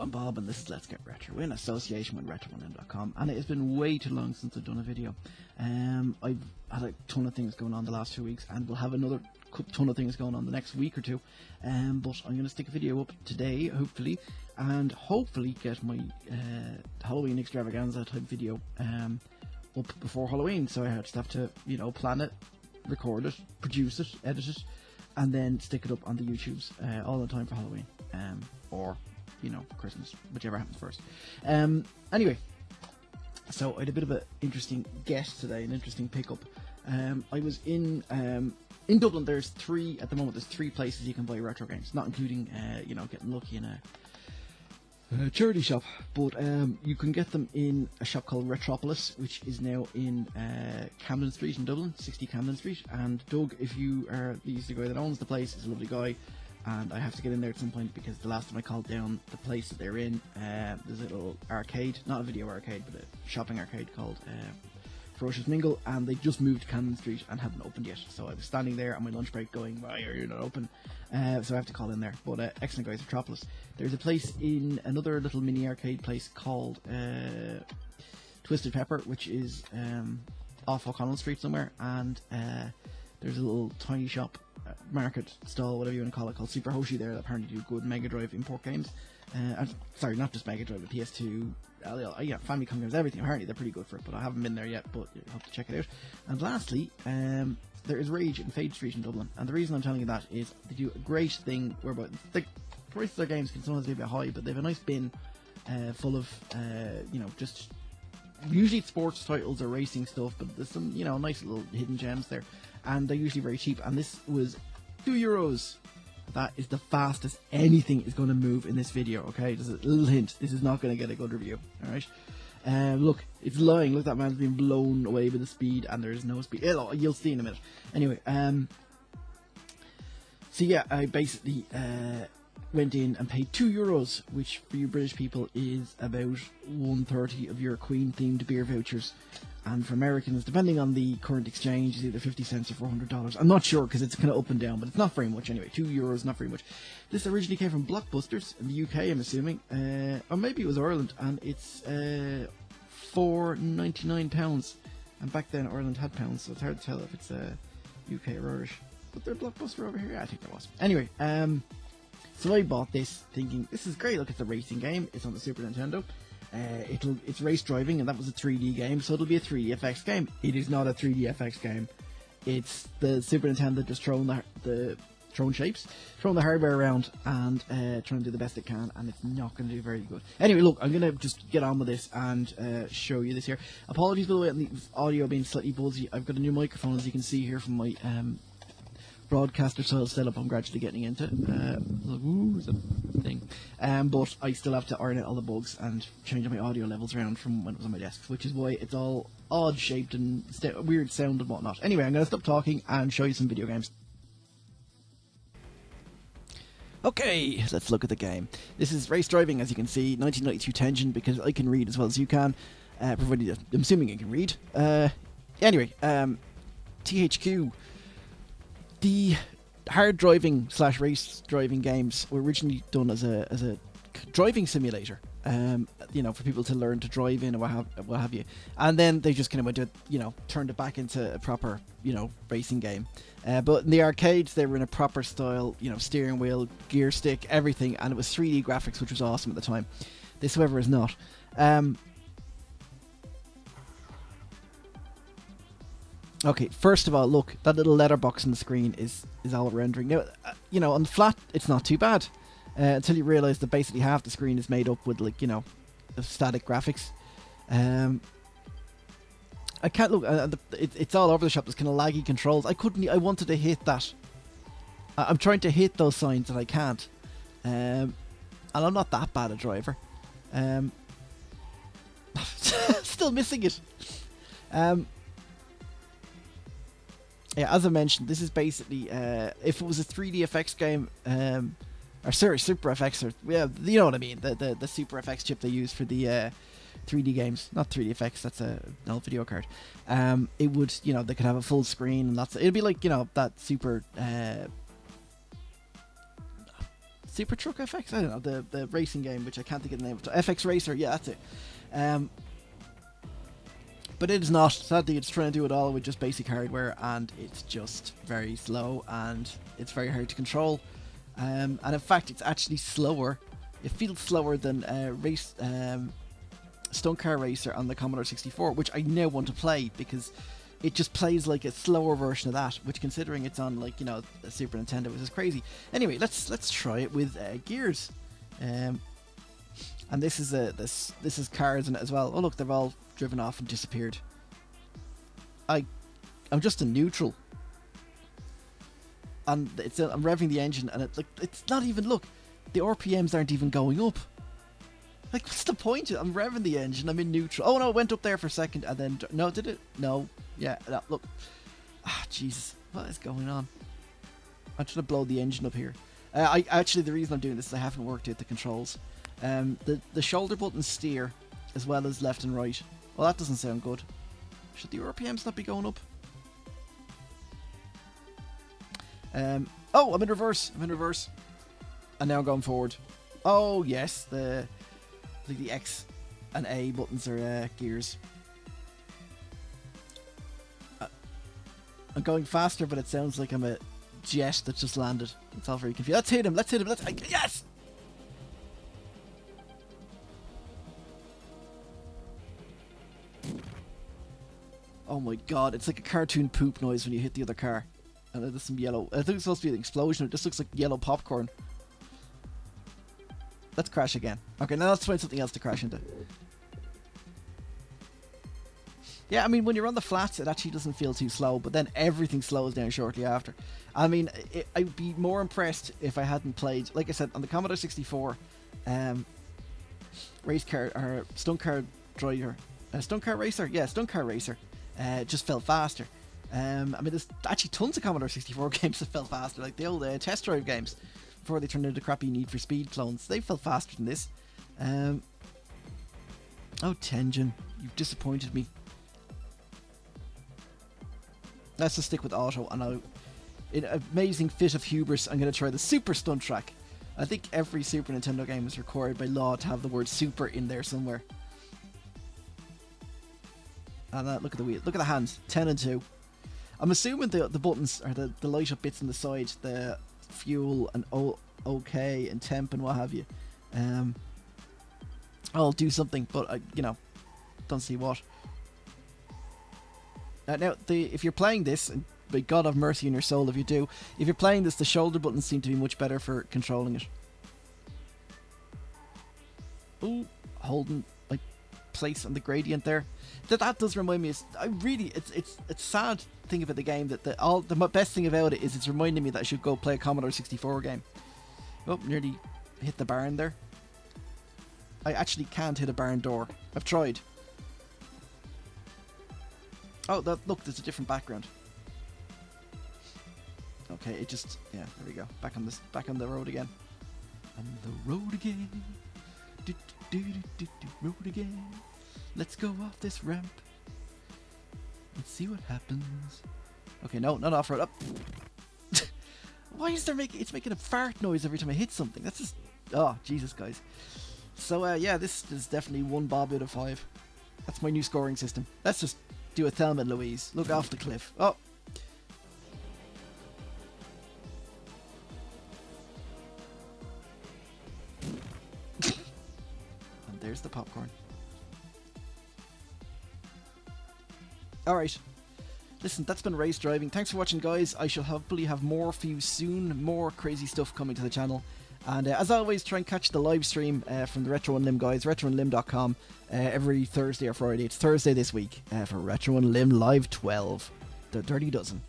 I'm Bob and this is Let's Get Retro in association with retro1m.com, and it has been way too long since I've done a video. I've had a ton of things going on the last 2 weeks, and we'll have another ton of things going on the next week or two, but I'm going to stick a video up today, hopefully, and hopefully get my Halloween extravaganza type video up before Halloween. So I just have to, plan it, record it, produce it, edit it, and then stick it up on the YouTubes all the time for Halloween, or Christmas, whichever happens first. Anyway, so I had a bit of an interesting guest today, an interesting pickup. I was in Dublin. There's three at the moment. There's 3 places you can buy retro games, not including getting lucky in a charity shop, but you can get them in a shop called Retropolis, which is now in Camden Street in Dublin, 60 Camden Street. And Doug, if you are the guy that owns the place, is a lovely guy, and I have to get in there at some point because the last time I called down the place that they're in, there's a little arcade, not a video arcade, but a shopping arcade called Ferocious Mingle, and they just moved to Camden Street and hadn't opened yet. So I was standing there on my lunch break going, why are you not open? So I have to call in there. But excellent guys, Metropolis. There's a place in another little mini arcade place called Twisted Pepper, which is off O'Connell Street somewhere, and there's a little tiny shop, market stall, whatever you want to call it, called Super Hoshi there, that apparently do good Mega Drive import games. Sorry, not just Mega Drive, but PS2, Famicom games, everything. Apparently they're pretty good for it, but I haven't been there yet, but you have to check it out. And lastly, there is Rage in Fade Street in Dublin, and the reason I'm telling you that is they do a great thing whereby the price of their games can sometimes be a bit high, but they have a nice bin full of just usually sports titles or racing stuff, but there's some nice little hidden gems there, and they're usually very cheap. And this was €2. That is the fastest anything is going to move in this video, okay? Just a little hint, this is not going to get a good review, alright? Look, it's lying. Look, that man's being blown away by the speed, and there is no speed. You'll see in a minute. Anyway, so yeah, I basically went in and paid €2, which for you British people is about 1/30 of your Queen-themed beer vouchers. And for Americans, depending on the current exchange, it's either 50 cents or $400. I'm not sure because it's kind of up and down, but it's not very much anyway. €2, not very much. This originally came from Blockbusters in the UK, I'm assuming, or maybe it was Ireland, and it's £4.99. And back then Ireland had pounds, so it's hard to tell if it's UK or Irish. But there's Blockbuster over here. Yeah, I think there was. Anyway, so I bought this thinking this is great. Look, it's a racing game. It's on the Super Nintendo. It's race driving, and that was a 3D game, so it'll be a 3DFX game. It is not a 3DFX game. It's the Super Nintendo just throwing the hardware around and trying to do the best it can, and it's not going to do very good. Anyway, look, I'm going to just get on with this and show you this here. Apologies by the way on the audio being slightly buzzy. I've got a new microphone, as you can see here, from my broadcaster style setup I'm gradually getting into. It's a thing. But I still have to iron out all the bugs and change my audio levels around from when it was on my desk, which is why it's all odd shaped and weird sound and whatnot. Anyway, I'm going to stop talking and show you some video games. Okay, let's look at the game. This is race driving, as you can see, 1992 Tengen, because I can read as well as you can, provided I'm assuming you can read. Anyway, THQ. The hard driving / race driving games were originally done as a driving simulator, for people to learn to drive in or what have you, and then they just kind of went to turned it back into a proper racing game. But in the arcades they were in a proper style, steering wheel, gear stick, everything, and it was 3D graphics, which was awesome at the time. This, however, is not. Okay, first of all, look, that little letterbox on the screen is all rendering. Now, on the flat, it's not too bad, until you realise that basically half the screen is made up with, static graphics. I can't look. It's all over the shop. There's kind of laggy controls. I wanted to hit that. I'm trying to hit those signs and I can't. And I'm not that bad a driver. Still missing it. Yeah, as I mentioned, this is basically if it was a 3DFX game, or sorry, Super FX, or yeah, you know what I mean, the Super FX chip they use for the 3D games, not 3DFX. That's an old video card. It would, they could have a full screen, and it'd be like that Super Super Truck FX? I don't know, the racing game, which I can't think of the name of it. FX Racer, yeah, that's it. But it is not. Sadly, it's trying to do it all with just basic hardware, and it's just very slow, and it's very hard to control. And in fact, it's actually slower. It feels slower than Stunt Car Racer on the Commodore 64, which I now want to play because it just plays like a slower version of that. Which, considering it's on like a Super Nintendo, which is crazy. Anyway, let's try it with Gears. And this is cars in it as well. Oh look, they've all driven off and disappeared. I'm just in neutral, and I'm revving the engine, and it's not even, look, the RPMs aren't even going up. Like, what's the point? I'm revving the engine, I'm in neutral. Oh no, it went up there for a second, and then no, did it? No, yeah, no, look. Jesus, what is going on? I'm trying to blow the engine up here. Actually, the reason I'm doing this is I haven't worked out the controls. The shoulder buttons steer as well as left and right. Well, that doesn't sound good. Should the RPMs not be going up? Oh, I'm in reverse. And now I'm going forward. Oh yes, the X and A buttons are gears. I'm going faster, but it sounds like I'm a jet that just landed. It's all very confusing. Let's hit him. Yes. Oh my god, it's like a cartoon poop noise when you hit the other car. And there's some yellow. I think it's supposed to be an explosion. It just looks like yellow popcorn. Let's crash again. Okay, now let's find something else to crash into. Yeah, I mean, when you're on the flats, it actually doesn't feel too slow, but then everything slows down shortly after. I mean, I'd be more impressed if I hadn't played, like I said, on the Commodore 64, race car, or Stunt Car Driver. Stunt Car Racer? Yeah, Stunt Car Racer. Just felt faster. I mean, there's actually tons of Commodore 64 games that felt faster, like the old test drive games, before they turned into crappy Need for Speed clones. They felt faster than this. Oh, Tenjin, you've disappointed me. Let's just stick with auto, and in an amazing fit of hubris, I'm going to try the Super Stunt Track. I think every Super Nintendo game is required by law to have the word super in there somewhere. And look at the wheel. Look at the hands. 10 and 2. I'm assuming the buttons are the light up bits on the side, the fuel and OK and temp and what have you. I'll do something, but I don't see what. Now, if you're playing this, and may God have mercy on your soul if you do, if you're playing this, the shoulder buttons seem to be much better for controlling it. Ooh, holding like place on the gradient there. That does remind me. It's sad thing about the game that the best thing about it is it's reminding me that I should go play a Commodore 64 game. Oh, nearly hit the barn there. I actually can't hit a barn door. I've tried. Oh, look, there's a different background. Okay, it just, yeah, there we go. Back on the road again. On the road again. Road again. Let's go off this ramp. Let's see what happens. Okay, no, not off road. Up. Why is it's making a fart noise every time I hit something? That's just, oh, Jesus, guys. So, yeah, this is definitely 1 bob out of 5. That's my new scoring system. Let's just do a Thelma and Louise. Look off the cliff. Oh. And there's the popcorn. Alright. Listen, that's been Race Driving. Thanks for watching, guys. I shall hopefully have more for you soon. More crazy stuff coming to the channel. And as always, try and catch the live stream from the Retro and Limb guys, retroandlimb.com, every Thursday or Friday. It's Thursday this week for Retro and Limb Live 12, the Dirty Dozen.